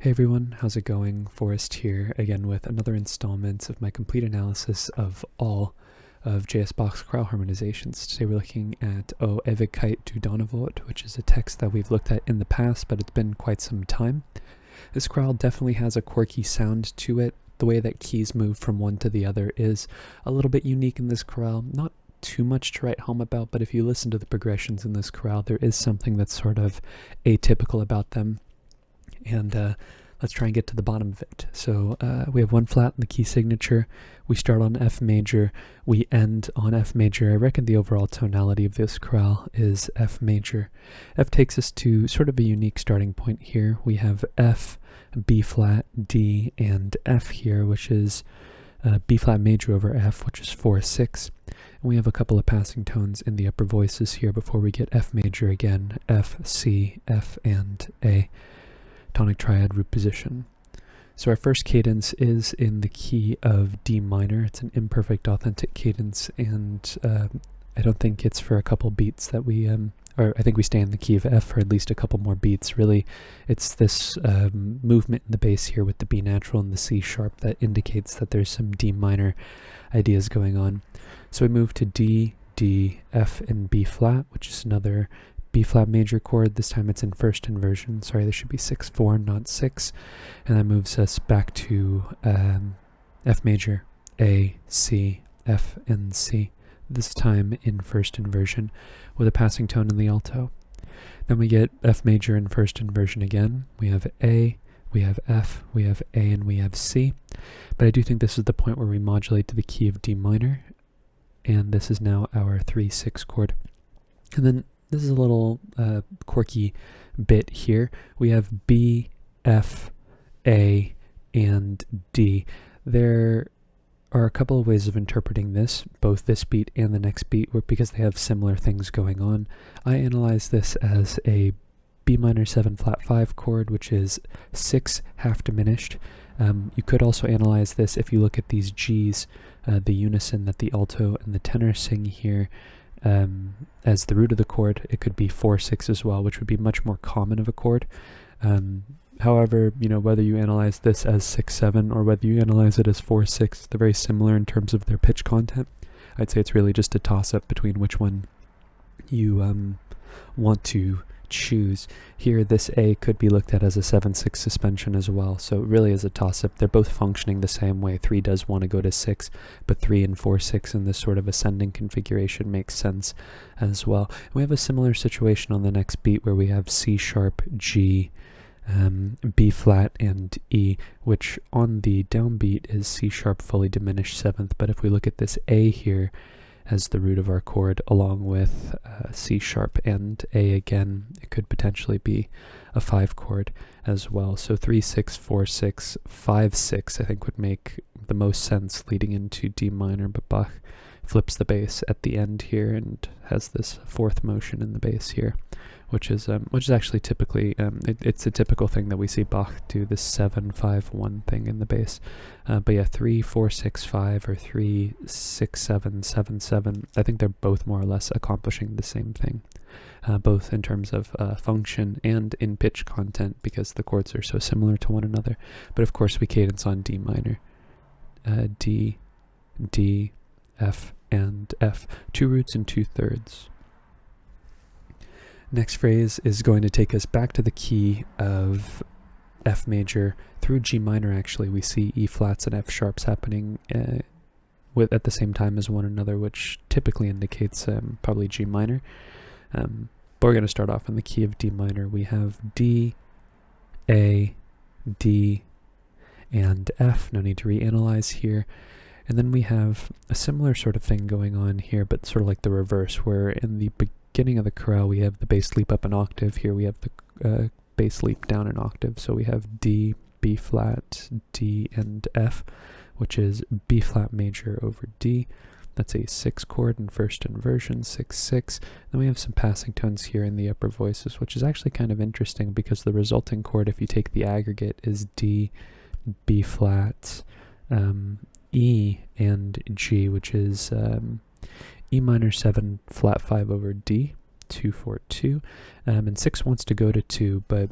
Hey everyone, how's it going? Forrest here, again with another installment of my complete analysis of all of J.S. Bach's chorale harmonizations. Today we're looking at Ewigkeit du Donnerwort, which is a text that we've looked at in the past, but it's been quite some time. This chorale definitely has a quirky sound to it. The way that keys move from one to the other is a little bit unique in this chorale. Not too much to write home about, but if you listen to the progressions in this chorale, there is something that's sort of atypical about them. And let's try and get to the bottom of it. So we have one flat in the key signature. We start on F major. We end on F major. I reckon the overall tonality of this chorale is F major. F takes us to sort of a unique starting point here. We have F, B flat, D, and F here, which is B flat major over F, which is 4/6. And we have a couple of passing tones in the upper voices here before we get F major again, F, C, F, and A. Tonic triad root position. So our first cadence is in the key of D minor. It's an imperfect authentic cadence, and I don't think it's for a couple beats that we, or I think we stay in the key of F for at least a couple more beats. Really, it's this movement in the bass here with the B natural and the C sharp that indicates that there's some D minor ideas going on. So we move to D, D, F, and B flat, which is another B flat major chord. This time it's in first inversion. Sorry, this should be 6/4, not 6. And that moves us back to F major, A, C, F, and C. This time in first inversion with a passing tone in the alto. Then we get F major in first inversion again. We have A, we have F, we have A, and we have C. But I do think this is the point where we modulate to the key of D minor. And this is now our 3/6 chord. And then this is a little quirky bit here. We have B, F, A, and D. There are a couple of ways of interpreting this, both this beat and the next beat, because they have similar things going on. I analyze this as a B minor 7 flat 5 chord, which is 6 half diminished. You could also analyze this if you look at these G's, the unison that the alto and the tenor sing here, as the root of the chord. It could be 4/6 as well, which would be much more common of a chord. However, whether you analyze this as 6/7 or whether you analyze it as 4/6, they're very similar in terms of their pitch content. I'd say it's really just a toss-up between which one you want to choose. Here, this A could be looked at as a 7/6 suspension as well, so it really is a toss-up. They're both functioning the same way. 3 does want to go to 6, but 3 and 4/6 in this sort of ascending configuration makes sense as well. And we have a similar situation on the next beat where we have C sharp, G, B flat, and E, which on the downbeat is C sharp fully diminished 7th, but if we look at this A here as the root of our chord along with C sharp and A again, it could potentially be a 5 chord as well. So 3/6, 4/6, 5/6 I think would make the most sense leading into D minor, but Bach flips the bass at the end here and has this fourth motion in the bass here, which is actually typically it's a typical thing that we see Bach do, this 7/5/1 thing in the bass. But yeah, 3/4/6/5 or 3/6/7/7/7. I think they're both more or less accomplishing the same thing, both in terms of function and in pitch content, because the chords are so similar to one another. But of course, we cadence on D minor, D, D, F, and F. 2 roots and 2/3. Next phrase is going to take us back to the key of F major through G minor. Actually, we see E flats and F sharps happening at the same time as one another, which typically indicates probably G minor. But we're going to start off in the key of D minor. We have D, A, D, and F. No need to reanalyze here. And then we have a similar sort of thing going on here, but sort of like the reverse, where in the beginning of the chorale we have the bass leap up an octave. Here we have the bass leap down an octave. So we have D, B flat, D, and F, which is B flat major over D. That's a 6 chord in first inversion, 6/6. Then we have some passing tones here in the upper voices, which is actually kind of interesting because the resulting chord, if you take the aggregate, is D, B flat, E, and G, which is E minor 7 flat 5 over D, 2/4/2, and 6 wants to go to 2, but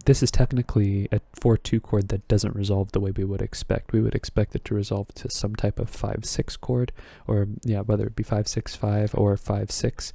this is technically a 4-2 chord that doesn't resolve the way we would expect. We would expect it to resolve to some type of 5-6 chord, or yeah, whether it be 5-6-5 or 5-6.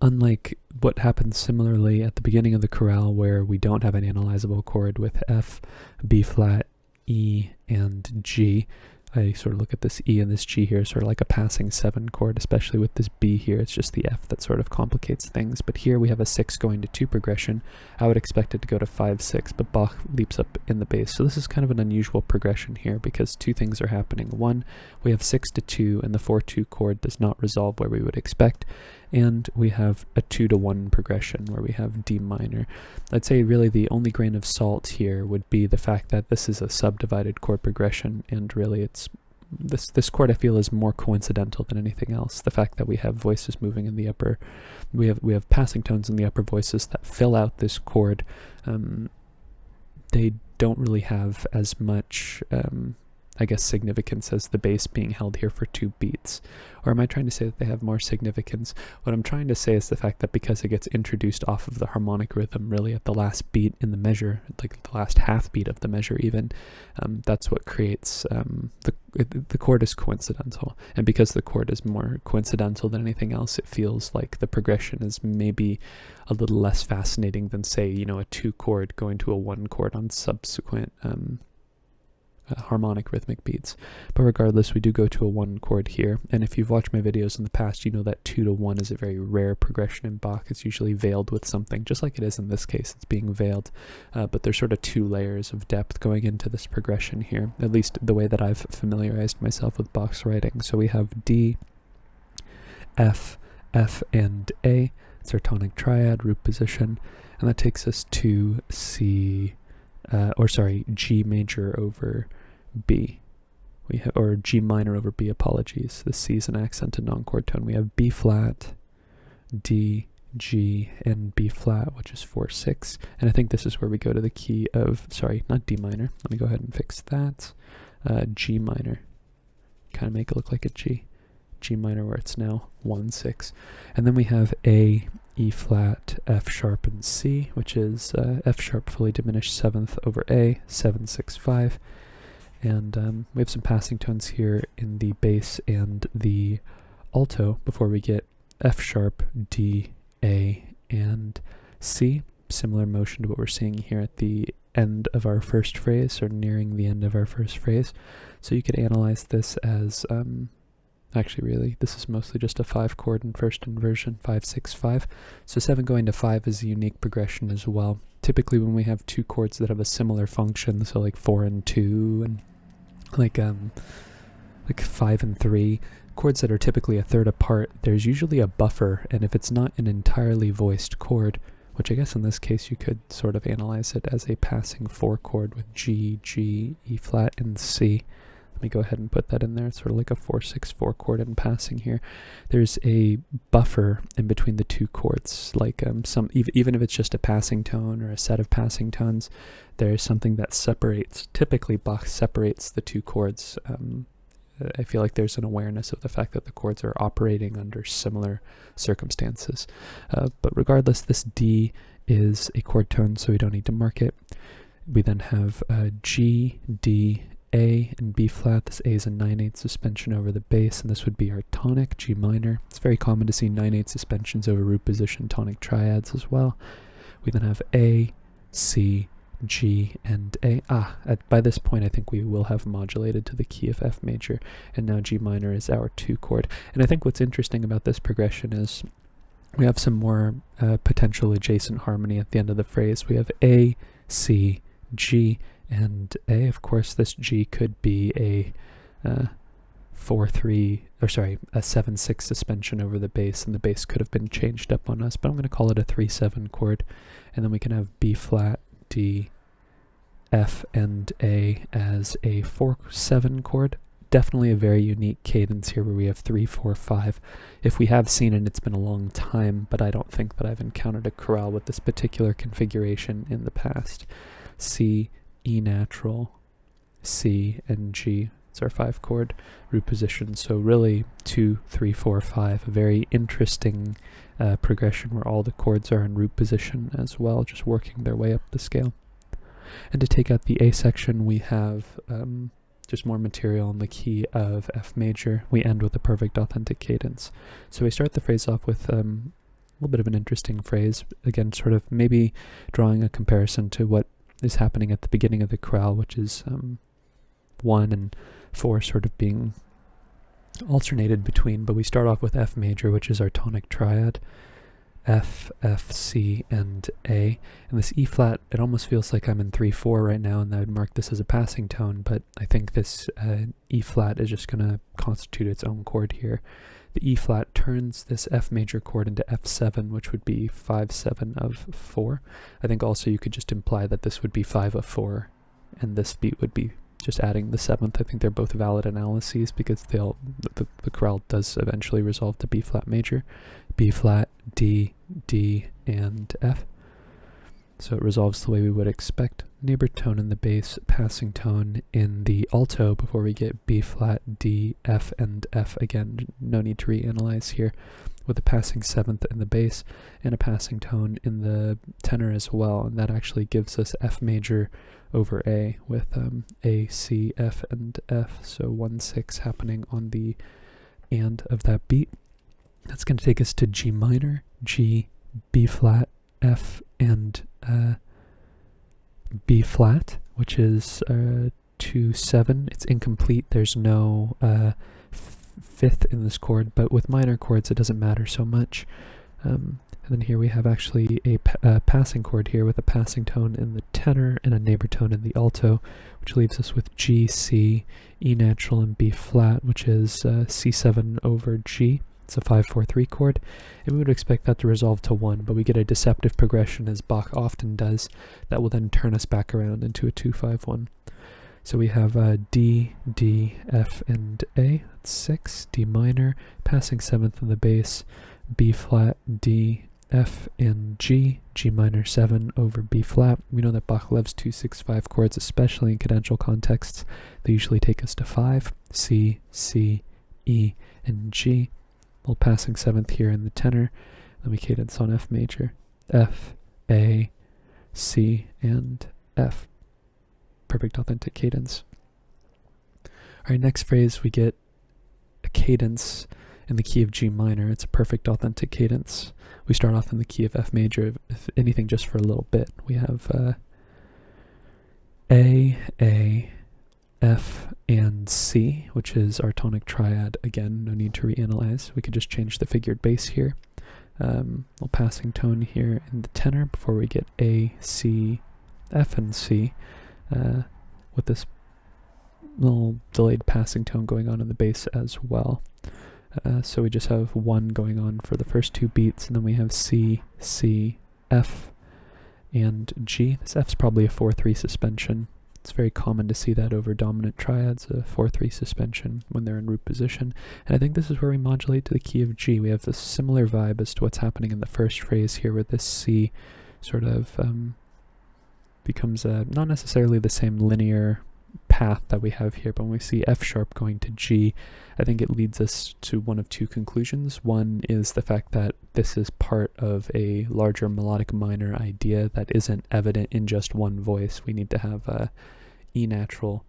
Unlike what happens similarly at the beginning of the chorale, where we don't have an analyzable chord with F, B flat, E, and G. I sort of look at this E and this G here, sort of like a passing 7 chord, especially with this B here. It's just the F that sort of complicates things. But here we have a 6 going to 2 progression. I would expect it to go to 5-6, but Bach leaps up in the bass. So this is kind of an unusual progression here because two things are happening. One, we have 6 to 2, and the 4-2 chord does not resolve where we would expect. And we have a 2-to-1 progression where we have D minor. I'd say really the only grain of salt here would be the fact that this is a subdivided chord progression, and really it's this chord I feel is more coincidental than anything else. The fact that we have voices moving in the upper, we have passing tones in the upper voices that fill out this chord. They don't really have as much I guess significance as the bass being held here for 2 beats. Or am I trying to say that they have more significance? What I'm trying to say is the fact that because it gets introduced off of the harmonic rhythm really at the last beat in the measure, like the last half beat of the measure even, that's what creates, the chord is coincidental. And because the chord is more coincidental than anything else, it feels like the progression is maybe a little less fascinating than, say, you know, a 2 chord going to a 1 chord on subsequent harmonic rhythmic beats. But regardless, we do go to a 1 chord here, and if you've watched my videos in the past, you know that 2-to-1 is a very rare progression in Bach. It's usually veiled with something, just like it is in this case. It's being veiled, but there's sort of 2 layers of depth going into this progression here, at least the way that I've familiarized myself with Bach's writing. So we have D, F, F, and A. It's our tonic triad, root position, and that takes us to C, G major over B. We have, or G minor over B, apologies. The C is an accented non-chord tone. We have B flat, D, G, and B flat, which is 4-6. And I think this is where we go to the key of, sorry, not D minor. Let me go ahead and fix that. G minor. Kind of make it look like a G. G minor, where it's now 1-6. And then we have A, E flat, F sharp, and C, which is F sharp fully diminished 7th over A, 7-6-5. And we have some passing tones here in the bass and the alto before we get F sharp, D, A, and C. Similar motion to what we're seeing here at the end of our first phrase, or nearing the end of our first phrase. So you could analyze this as, actually really, this is mostly just a 5 chord in first inversion, 5-6-5. So 7 going to 5 is a unique progression as well. Typically when we have 2 chords that have a similar function, so like 4 and 2, and like 5 and 3, chords that are typically a third apart, there's usually a buffer, and if it's not an entirely voiced chord, which I guess in this case you could sort of analyze it as a passing 4 chord with G, G, E flat, and C. Let me go ahead and put that in there. It's sort of like a 4-6-4 chord in passing here. There's a buffer in between the 2 chords, like even if it's just a passing tone or a set of passing tones, there's something that separates. Typically, Bach separates the 2 chords. I feel like there's an awareness of the fact that the chords are operating under similar circumstances. But regardless, this D is a chord tone, so we don't need to mark it. We then have G, D, A, and B flat. This A is a 9/8 suspension over the bass, and this would be our tonic, G minor. It's very common to see 9/8 suspensions over root position tonic triads as well. We then have A, C, G, and A. By this point, I think we will have modulated to the key of F major, and now G minor is our 2 chord. And I think what's interesting about this progression is we have some more potential adjacent harmony at the end of the phrase. We have A, C, G, and A. Of course, this G could be a 4-3, or sorry, a 7-6 suspension over the bass, and the bass could have been changed up on us, but I'm going to call it a 3-7 chord. And then we can have B flat, D, F, and A as a 4-7 chord. Definitely a very unique cadence here where we have 3-4-5. If we have seen it, it's been a long time, but I don't think that I've encountered a chorale with this particular configuration in the past. C, E natural, C, and G. That's our 5-chord root position. So really 2, 3, 4, 5, a very interesting progression where all the chords are in root position as well, just working their way up the scale. And to take out the A section, we have just more material in the key of F major. We end with a perfect authentic cadence. So we start the phrase off with a little bit of an interesting phrase, again sort of maybe drawing a comparison to what is happening at the beginning of the chorale, which is 1 and 4 sort of being alternated between, but we start off with F major, which is our tonic triad, F, F, C, and A. And this E flat, it almost feels like I'm in 3/4 right now, and I would mark this as a passing tone, but I think this E flat is just going to constitute its own chord here. The E flat turns this F major chord into F7, which would be 5/7 of 4. I think also you could just imply that this would be 5 of 4, and this beat would be just adding the 7th. I think they're both valid analyses because the chorale does eventually resolve to B flat major, B flat, D, D, and F. So it resolves the way we would expect. Neighbor tone in the bass, passing tone in the alto before we get B flat, D, F, and F. Again, no need to reanalyze here, with a passing 7th in the bass and a passing tone in the tenor as well. And that actually gives us F major over A with A, C, F, and F. So 1/6 happening on the and of that beat. That's going to take us to G minor, G, B flat, F, and B flat, which is 2/7. It's incomplete. There's no 5th in this chord, but with minor chords it doesn't matter so much. And then here we have actually a passing chord here with a passing tone in the tenor and a neighbor tone in the alto, which leaves us with G, C, E natural, and B flat, which is C7 over G. It's a 5/4-3 chord, and we would expect that to resolve to 1, but we get a deceptive progression, as Bach often does, that will then turn us back around into a 2/5-1. So we have D, D, F, and A. That's 6. D minor, passing 7th in the bass, B flat, D, F, and G. G minor 7 over B flat. We know that Bach loves 2/6-5 chords, especially in cadential contexts. They usually take us to 5. C, C, E, and G. Little passing 7th here in the tenor. Then we cadence on F major. F, A, C, and F. Perfect authentic cadence. Alright, next phrase we get a cadence in the key of G minor. It's a perfect authentic cadence. We start off in the key of F major, if anything just for a little bit. We have A, F, and C, which is our tonic triad. Again, no need to reanalyze. We could just change the figured bass here. Little passing tone here in the tenor before we get A, C, F, and C, with this little delayed passing tone going on in the bass as well. So we just have 1 going on for the first 2 beats, and then we have C, C, F, and G. This F's probably a 4/3 suspension. It's very common to see that over dominant triads, a 4/3 suspension when they're in root position. And I think this is where we modulate to the key of G. We have this similar vibe as to what's happening in the first phrase here, where this C sort of becomes not necessarily the same linear path that we have here, but when we see F sharp going to G, I think it leads us to one of 2 conclusions. One is the fact that this is part of a larger melodic minor idea that isn't evident in just one voice. We need to have E natural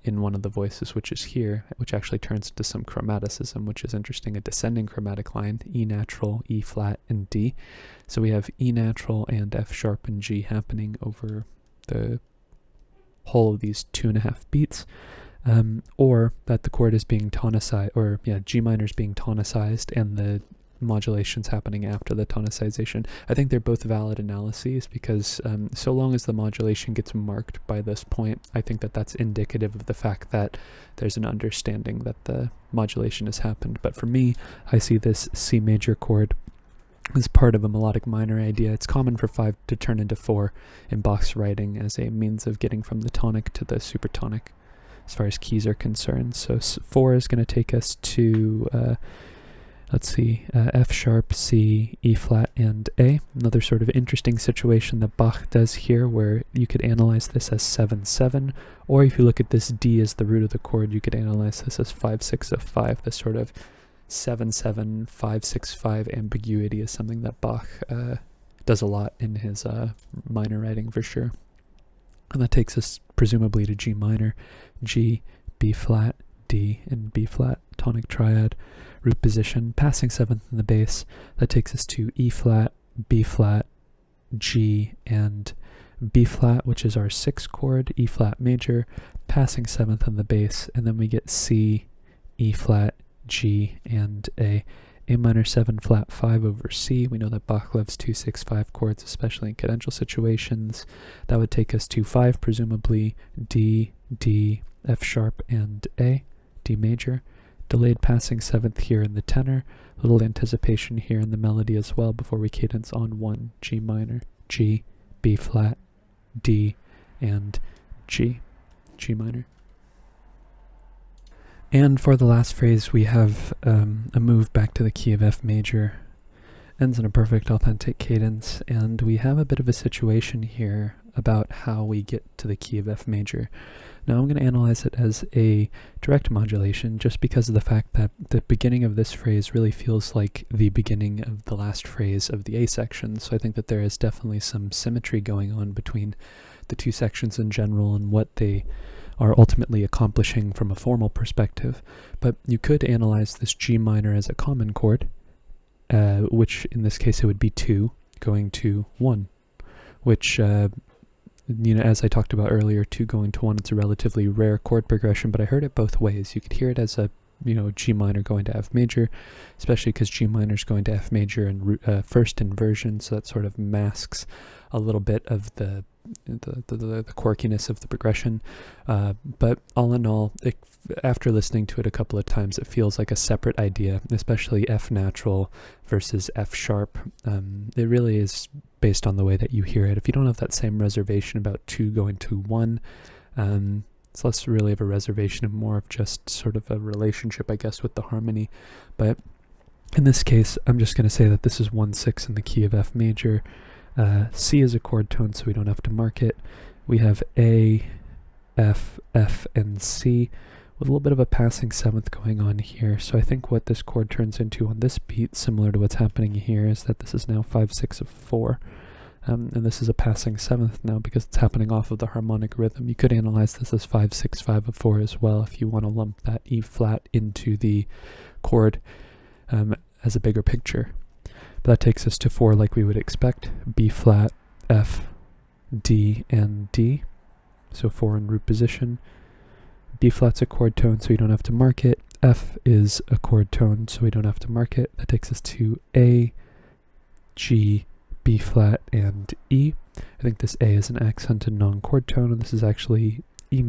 in one of the voices, which is here, which actually turns into some chromaticism, which is interesting, a descending chromatic line, E natural, E flat, and D. So we have E natural and F sharp and G happening over the whole of these 2.5 beats, or that the chord is being tonicized, or G minor is being tonicized and the modulations happening after the tonicization. I think they're both valid analyses because so long as the modulation gets marked by this point, I think that that's indicative of the fact that there's an understanding that the modulation has happened. But for me, I see this C major chord as part of a melodic minor idea. It's common for 5 to turn into 4 in Bach's writing as a means of getting from the tonic to the supertonic as far as keys are concerned. So 4 is going to take us to let's see, F sharp, C, E flat, and A. Another sort of interesting situation that Bach does here, where you could analyze this as 7-7, or if you look at this D as the root of the chord, you could analyze this as 5-6 of 5. This sort of 7-7, 5-6-5 ambiguity is something that Bach does a lot in his minor writing for sure. And that takes us presumably to G minor, G, B flat, D, and B flat, tonic triad, root position, passing 7th in the bass. That takes us to E flat, G, and B flat, which is our 6th chord, E flat major, passing 7th in the bass, and then we get C, E flat, G, and A minor 7 flat 5 over C. We know that Bach loves 2-6-5 chords, especially in cadential situations. That would take us to 5, presumably D, D, F sharp, and A, D major. Delayed passing 7th here in the tenor. Little anticipation here in the melody as well before we cadence on 1, G minor, G, B flat, D, and G, G minor. And for the last phrase, we have a move back to the key of F major. Ends in a perfect authentic cadence, and we have a bit of a situation here about how we get to the key of F major. Now I'm going to analyze it as a direct modulation just because of the fact that the beginning of this phrase really feels like the beginning of the last phrase of the A section, so I think that there is definitely some symmetry going on between the two sections in general and what they are ultimately accomplishing from a formal perspective. But you could analyze this G minor as a common chord, which in this case it would be 2 going to 1, which as I talked about earlier, 2 going to 1, it's a relatively rare chord progression, but I heard it both ways. You could hear it as a G minor going to F major, especially because G minor is going to F major in first inversion, so that sort of masks a little bit of the quirkiness of the progression. But all in all, after listening to it a couple of times, it feels like a separate idea, especially F natural versus F sharp. It really is based on the way that you hear it. If you don't have that same reservation about 2 going to 1, it's less really of a reservation and more of just sort of a relationship, I guess, with the harmony. But in this case, I'm just going to say that this is 1-6 in the key of F major. C is a chord tone, so we don't have to mark it. We have A, F, F, and C with a little bit of a passing 7th going on here. So I think what this chord turns into on this beat, similar to what's happening here, is that this is now 5-6 of 4. And this is a passing 7th now because it's happening off of the harmonic rhythm. You could analyze this as 5-6-5 of 4 as well if you want to lump that E flat into the chord as a bigger picture. But that takes us to 4 like we would expect. B flat, F, D, and D. So 4 in root position. B flat's a chord tone, so we don't have to mark it. F is a chord tone, so we don't have to mark it. That takes us to A, G, B flat, and E. I think this A is an accented non-chord tone, and this is actually E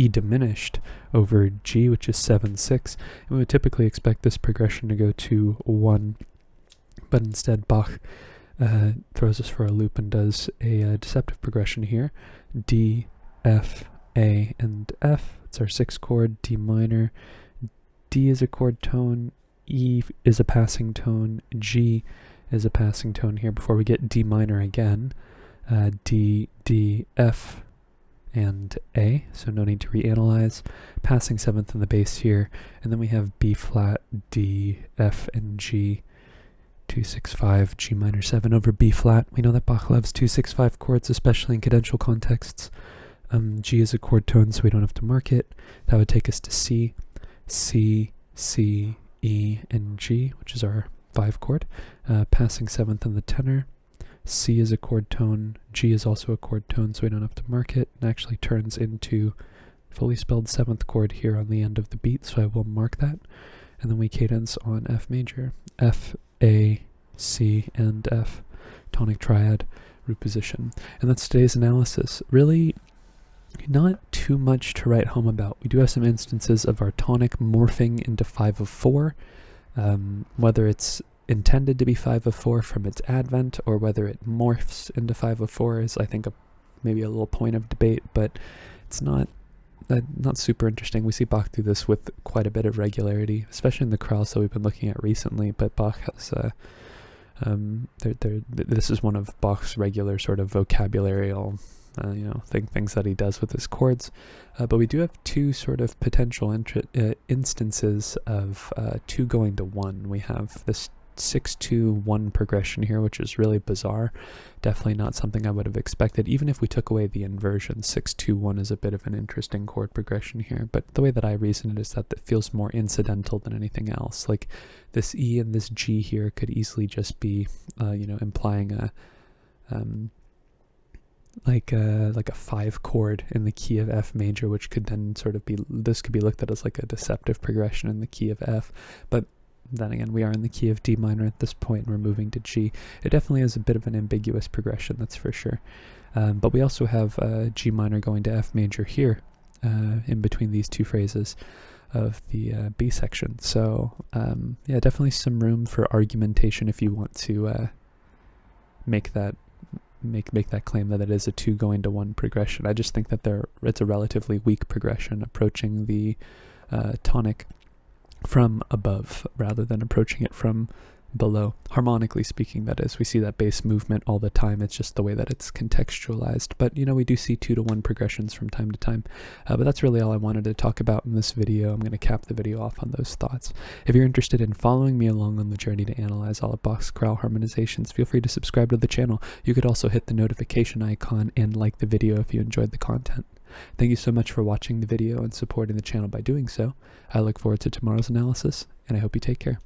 diminished over G, which is 7-6. And we would typically expect this progression to go to 1, but instead Bach throws us for a loop and does a deceptive progression here. D, F, A, and F. It's our 6th chord, D minor. D is a chord tone, E is a passing tone, G is a passing tone here before we get D minor again. D, D, F, and A, so no need to reanalyze. Passing 7th in the bass here, and then we have B flat, D, F, and G. 2-6-5, G minor 7 over B flat. We know that Bach loves 2-6-5 chords, especially in cadential contexts. G is a chord tone, so we don't have to mark it. That would take us to C, C, C, E, and G, which is our 5 chord. Passing 7th in the tenor. C is a chord tone. G is also a chord tone, so we don't have to mark it. It actually turns into fully spelled 7th chord here on the end of the beat, so I will mark that. And then we cadence on F major. F, A, C, and F. Tonic triad, root position. And that's today's analysis. Really not too much to write home about. We do have some instances of our tonic morphing into 5 of 4. Whether it's intended to be 5 of 4 from its advent or whether it morphs into 5 of 4 is, I think, maybe a little point of debate, but it's not not super interesting. We see Bach do this with quite a bit of regularity, especially in the chorales that we've been looking at recently, but Bach has this is one of Bach's regular sort of vocabularial things that he does with his chords. But we do have two sort of potential instances of 2 going to 1. We have this 6-2-1 progression here, which is really bizarre. Definitely not something I would have expected. Even if we took away the inversion, 6-2-1 is a bit of an interesting chord progression here. But the way that I reason it is that it feels more incidental than anything else. Like this E and this G here could easily just be, implying a like a 5 chord in the key of F major, which could then sort of be, this could be looked at as like a deceptive progression in the key of F. But then again, we are in the key of D minor at this point, and we're moving to G. It definitely is a bit of an ambiguous progression, that's for sure. But we also have G minor going to F major here, in between these 2 phrases of the B section. So yeah, definitely some room for argumentation if you want to make that claim that it is a 2 going to 1 progression. I just think that it's a relatively weak progression, approaching the tonic from above rather than approaching it from below. Harmonically speaking, that is. We see that bass movement all the time. It's just the way that it's contextualized. But, we do see 2 to 1 progressions from time to time. But that's really all I wanted to talk about in this video. I'm going to cap the video off on those thoughts. If you're interested in following me along on the journey to analyze all of Bach's chorale harmonizations, feel free to subscribe to the channel. You could also hit the notification icon and like the video if you enjoyed the content. Thank you so much for watching the video and supporting the channel by doing so. I look forward to tomorrow's analysis, and I hope you take care.